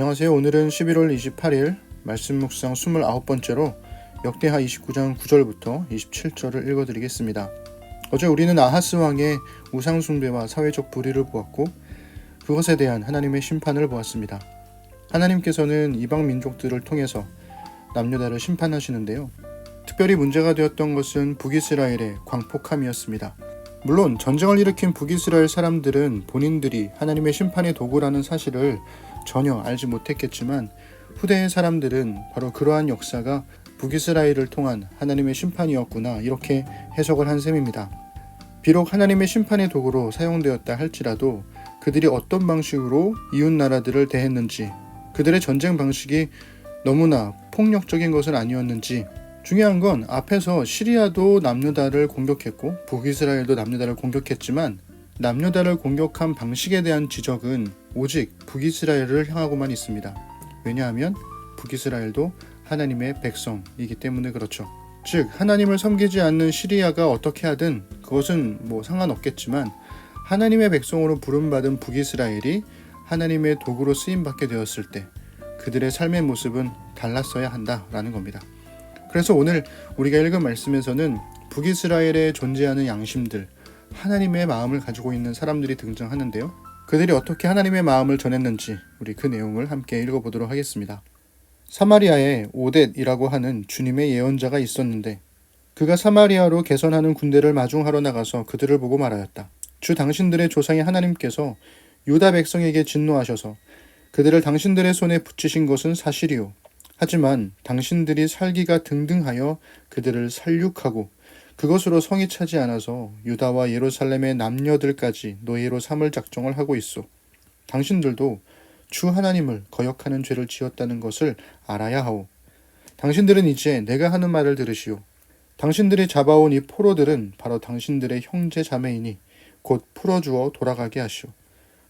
안녕하세요. 오늘은 11월 28일 말씀 묵상 29번째로 역대하 29장 9절부터 27절을 읽어드리겠습니다. 어제 우리는 아하스 왕의 우상 숭배와 사회적 불의를 보았고 그것에 대한 하나님의 심판을 보았습니다. 하나님께서는 이방 민족들을 통해서 남유다를 심판하시는데요. 특별히 문제가 되었던 것은 북이스라엘의 광폭함이었습니다. 물론 전쟁을 일으킨 북이스라엘 사람들은 본인들이 하나님의 심판의 도구라는 사실을 전혀 알지 못했겠지만 후대의 사람들은 바로 그러한 역사가 북이스라엘을 통한 하나님의 심판이었구나 이렇게 해석을 한 셈입니다. 비록 하나님의 심판의 도구로 사용되었다 할지라도 그들이 어떤 방식으로 이웃 나라들을 대했는지, 그들의 전쟁 방식이 너무나 폭력적인 것은 아니었는지, 중요한 건 앞에서 시리아도 남유다를 공격했고 북이스라엘도 남유다를 공격했지만 남유다를 공격한 방식에 대한 지적은 오직 북이스라엘을 향하고만 있습니다. 왜냐하면 북이스라엘도 하나님의 백성이기 때문에 그렇죠. 즉 하나님을 섬기지 않는 시리아가 어떻게 하든 그것은 상관없겠지만 하나님의 백성으로 부름받은 북이스라엘이 하나님의 도구로 쓰임받게 되었을 때 그들의 삶의 모습은 달랐어야 한다라는 겁니다. 그래서 오늘 우리가 읽은 말씀에서는 북이스라엘에 존재하는 양심들, 하나님의 마음을 가지고 있는 사람들이 등장하는데요. 그들이 어떻게 하나님의 마음을 전했는지 우리 그 내용을 함께 읽어보도록 하겠습니다. 사마리아에 오뎃이라고 하는 주님의 예언자가 있었는데 그가 사마리아로 개선하는 군대를 마중하러 나가서 그들을 보고 말하였다. 주 당신들의 조상의 하나님께서 유다 백성에게 진노하셔서 그들을 당신들의 손에 붙이신 것은 사실이요. 하지만 당신들이 살기가 등등하여 그들을 살육하고 그것으로 성이 차지 않아서 유다와 예루살렘의 남녀들까지 노예로 삼을 작정을 하고 있어. 당신들도 주 하나님을 거역하는 죄를 지었다는 것을 알아야 하오. 당신들은 이제 내가 하는 말을 들으시오. 당신들이 잡아온 이 포로들은 바로 당신들의 형제 자매이니 곧 풀어주어 돌아가게 하시오.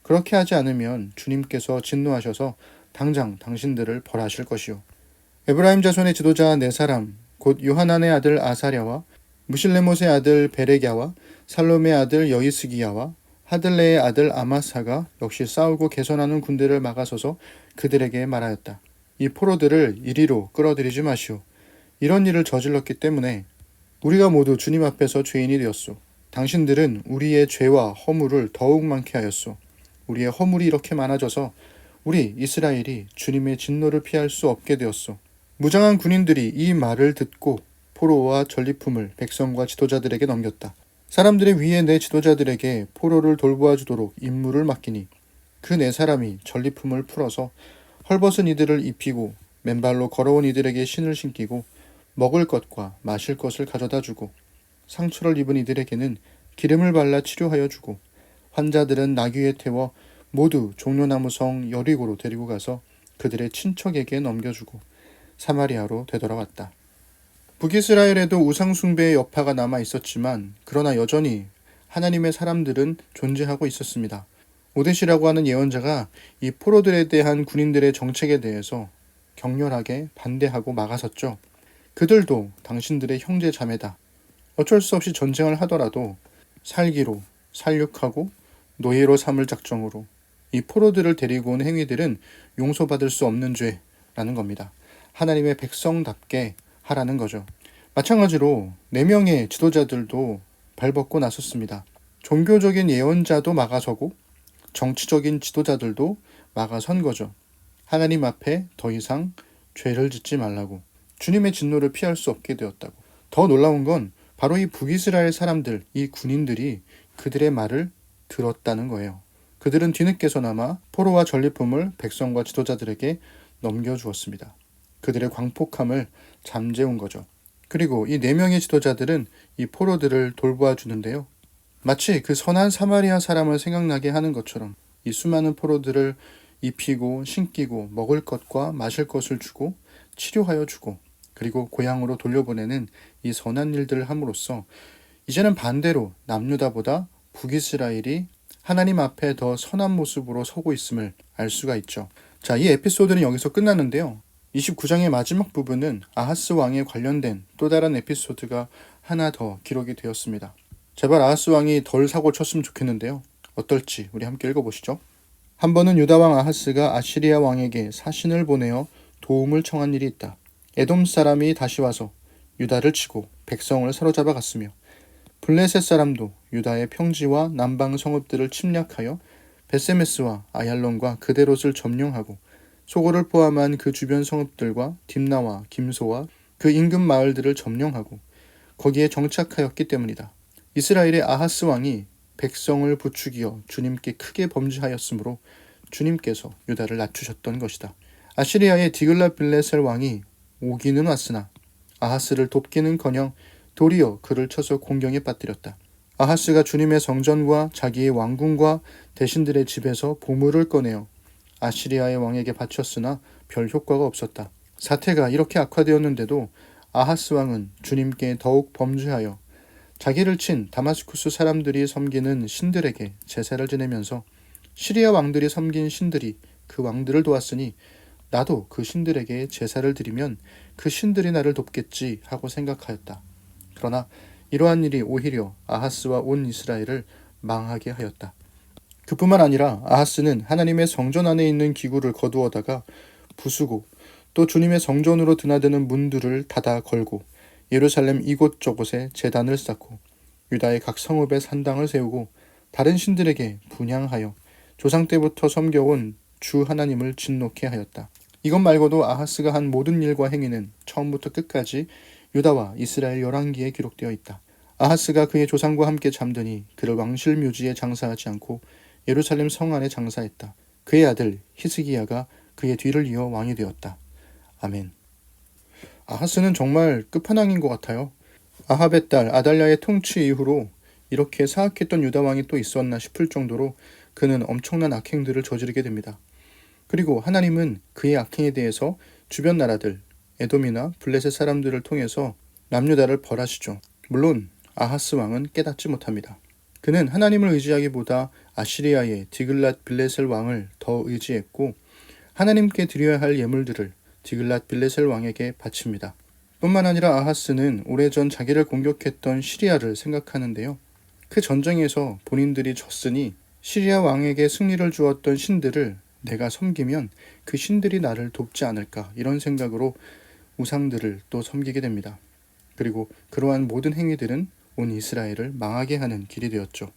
그렇게 하지 않으면 주님께서 진노하셔서 당장 당신들을 벌하실 것이오. 에브라임 자손의 지도자 네 사람, 곧 요하난의 아들 아사랴와 무실레못의 아들 베레갸와 살롬의 아들 여이스기야와 하들레의 아들 아마사가 역시 싸우고 개선하는 군대를 막아서서 그들에게 말하였다. 이 포로들을 이리로 끌어들이지 마시오. 이런 일을 저질렀기 때문에 우리가 모두 주님 앞에서 죄인이 되었소. 당신들은 우리의 죄와 허물을 더욱 많게 하였소. 우리의 허물이 이렇게 많아져서 우리 이스라엘이 주님의 진노를 피할 수 없게 되었소. 무장한 군인들이 이 말을 듣고 포로와 전리품을 백성과 지도자들에게 넘겼다. 사람들의 위에 내 지도자들에게 포로를 돌보아 주도록 임무를 맡기니 그 네 사람이 전리품을 풀어서 헐벗은 이들을 입히고 맨발로 걸어온 이들에게 신을 신기고 먹을 것과 마실 것을 가져다 주고 상처를 입은 이들에게는 기름을 발라 치료하여 주고 환자들은 나귀에 태워 모두 종려나무 성 여리고로 데리고 가서 그들의 친척에게 넘겨주고 사마리아로 되돌아왔다. 북이스라엘에도 우상숭배의 여파가 남아 있었지만 그러나 여전히 하나님의 사람들은 존재하고 있었습니다. 오뎃이라고 하는 예언자가 이 포로들에 대한 군인들의 정책에 대해서 격렬하게 반대하고 막아섰죠. 그들도 당신들의 형제 자매다. 어쩔 수 없이 전쟁을 하더라도 살기로 살육하고 노예로 삼을 작정으로 이 포로들을 데리고 온 행위들은 용서받을 수 없는 죄라는 겁니다. 하나님의 백성답게 하라는 거죠. 마찬가지로 4명의 지도자들도 발벗고 나섰습니다. 종교적인 예언자도 막아서고 정치적인 지도자들도 막아선 거죠. 하나님 앞에 더 이상 죄를 짓지 말라고, 주님의 진노를 피할 수 없게 되었다고. 더 놀라운 건 바로 이 북이스라엘 사람들, 이 군인들이 그들의 말을 들었다는 거예요. 그들은 뒤늦게서나마 포로와 전리품을 백성과 지도자들에게 넘겨주었습니다. 그들의 광폭함을 잠재운 거죠. 그리고 이 4명의 지도자들은 이 포로들을 돌보아 주는데요. 마치 그 선한 사마리아 사람을 생각나게 하는 것처럼 이 수많은 포로들을 입히고 신기고 먹을 것과 마실 것을 주고 치료하여 주고 그리고 고향으로 돌려보내는 이 선한 일들을 함으로써 이제는 반대로 남유다보다 북이스라엘이 하나님 앞에 더 선한 모습으로 서고 있음을 알 수가 있죠. 자, 이 에피소드는 여기서 끝났는데요. 29장의 마지막 부분은 아하스 왕에 관련된 또 다른 에피소드가 하나 더 기록이 되었습니다. 제발 아하스 왕이 덜 사고 쳤으면 좋겠는데요. 어떨지 우리 함께 읽어보시죠. 한 번은 유다 왕 아하스가 아시리아 왕에게 사신을 보내어 도움을 청한 일이 있다. 에돔 사람이 다시 와서 유다를 치고 백성을 사로잡아 갔으며 블레셋 사람도 유다의 평지와 남방 성읍들을 침략하여 베세메스와 아얄론과 그데롯을 점령하고 소고를 포함한 그 주변 성읍들과 딥나와 김소와 그 인근 마을들을 점령하고 거기에 정착하였기 때문이다. 이스라엘의 아하스 왕이 백성을 부추기어 주님께 크게 범죄하였으므로 주님께서 유다를 낮추셨던 것이다. 아시리아의 디글랏빌레셀 왕이 오기는 왔으나 아하스를 돕기는커녕 도리어 그를 쳐서 공경에 빠뜨렸다. 아하스가 주님의 성전과 자기의 왕궁과 대신들의 집에서 보물을 꺼내어 아시리아의 왕에게 바쳤으나 별 효과가 없었다. 사태가 이렇게 악화되었는데도 아하스 왕은 주님께 더욱 범죄하여 자기를 친 다마스쿠스 사람들이 섬기는 신들에게 제사를 지내면서 시리아 왕들이 섬긴 신들이 그 왕들을 도왔으니 나도 그 신들에게 제사를 드리면 그 신들이 나를 돕겠지 하고 생각하였다. 그러나 이러한 일이 오히려 아하스와 온 이스라엘을 망하게 하였다. 그뿐만 아니라 아하스는 하나님의 성전 안에 있는 기구를 거두어다가 부수고 또 주님의 성전으로 드나드는 문들을 닫아 걸고 예루살렘 이곳저곳에 제단을 쌓고 유다의 각 성읍에 산당을 세우고 다른 신들에게 분향하여 조상 때부터 섬겨온 주 하나님을 진노케 하였다. 이것 말고도 아하스가 한 모든 일과 행위는 처음부터 끝까지 유다와 이스라엘 열왕기에 기록되어 있다. 아하스가 그의 조상과 함께 잠드니 그를 왕실 묘지에 장사하지 않고 예루살렘 성 안에 장사했다. 그의 아들 히스기야가 그의 뒤를 이어 왕이 되었다. 아멘. 아하스는 정말 끝판왕인 것 같아요. 아합의 딸 아달랴의 통치 이후로 이렇게 사악했던 유다 왕이 또 있었나 싶을 정도로 그는 엄청난 악행들을 저지르게 됩니다. 그리고 하나님은 그의 악행에 대해서 주변 나라들, 에돔이나 블레셋 사람들을 통해서 남유다를 벌하시죠. 물론 아하스 왕은 깨닫지 못합니다. 그는 하나님을 의지하기보다 아시리아의 디글랏빌레셀 왕을 더 의지했고 하나님께 드려야 할 예물들을 디글랏빌레셀 왕에게 바칩니다. 뿐만 아니라 아하스는 오래전 자기를 공격했던 시리아를 생각하는데요. 그 전쟁에서 본인들이 졌으니 시리아 왕에게 승리를 주었던 신들을 내가 섬기면 그 신들이 나를 돕지 않을까 이런 생각으로 우상들을 또 섬기게 됩니다. 그리고 그러한 모든 행위들은 온 이스라엘을 망하게 하는 길이 되었죠.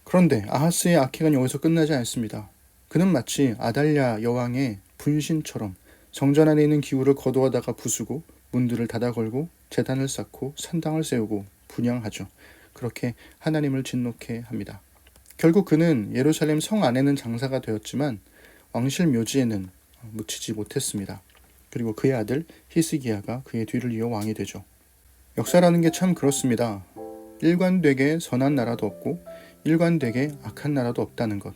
그런데 아하스의 악행은 여기서 끝나지 않습니다. 그는 마치 아달랴 여왕의 분신처럼 성전 안에 있는 기구를 거두어다가 부수고 문들을 닫아 걸고 제단을 쌓고 산당을 세우고 분향하죠. 그렇게 하나님을 진노케 합니다. 결국 그는 예루살렘 성 안에는 장사가 되었지만 왕실 묘지에는 묻히지 못했습니다. 그리고 그의 아들 히스기야가 그의 뒤를 이어 왕이 되죠. 역사라는 게 참 그렇습니다. 일관되게 선한 나라도 없고 일관되게 악한 나라도 없다는 것.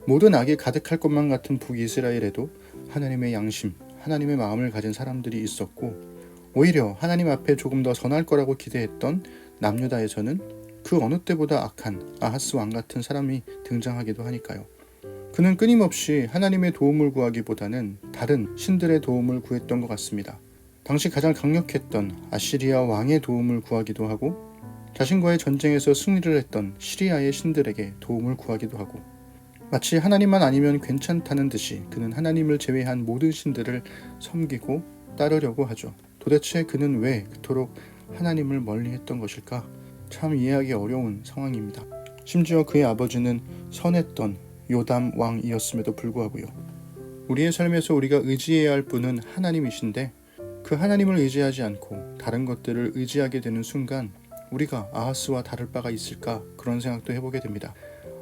모든 악이 가득할 것만 같은 북이스라엘에도 하나님의 양심, 하나님의 마음을 가진 사람들이 있었고 오히려 하나님 앞에 조금 더 선할 거라고 기대했던 남유다에서는 그 어느 때보다 악한 아하스 왕 같은 사람이 등장하기도 하니까요. 그는 끊임없이 하나님의 도움을 구하기보다는 다른 신들의 도움을 구했던 것 같습니다. 당시 가장 강력했던 아시리아 왕의 도움을 구하기도 하고 자신과의 전쟁에서 승리를 했던 시리아의 신들에게 도움을 구하기도 하고 마치 하나님만 아니면 괜찮다는 듯이 그는 하나님을 제외한 모든 신들을 섬기고 따르려고 하죠. 도대체 그는 왜 그토록 하나님을 멀리했던 것일까? 참 이해하기 어려운 상황입니다. 심지어 그의 아버지는 선했던 요담 왕이었음에도 불구하고요. 우리의 삶에서 우리가 의지해야 할 분은 하나님이신데 그 하나님을 의지하지 않고 다른 것들을 의지하게 되는 순간 우리가 아하스와 다를 바가 있을까 그런 생각도 해보게 됩니다.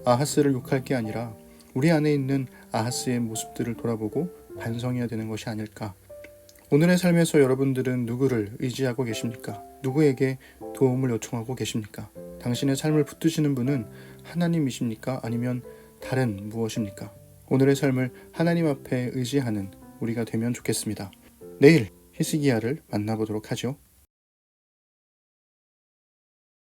아하스를 욕할 게 아니라 우리 안에 있는 아하스의 모습들을 돌아보고 반성해야 되는 것이 아닐까. 오늘의 삶에서 여러분들은 누구를 의지하고 계십니까? 누구에게 도움을 요청하고 계십니까? 당신의 삶을 붙드시는 분은 하나님이십니까? 아니면 다른 무엇입니까? 오늘의 삶을 하나님 앞에 의지하는 우리가 되면 좋겠습니다. 내일 히스기야를 만나보도록 하죠.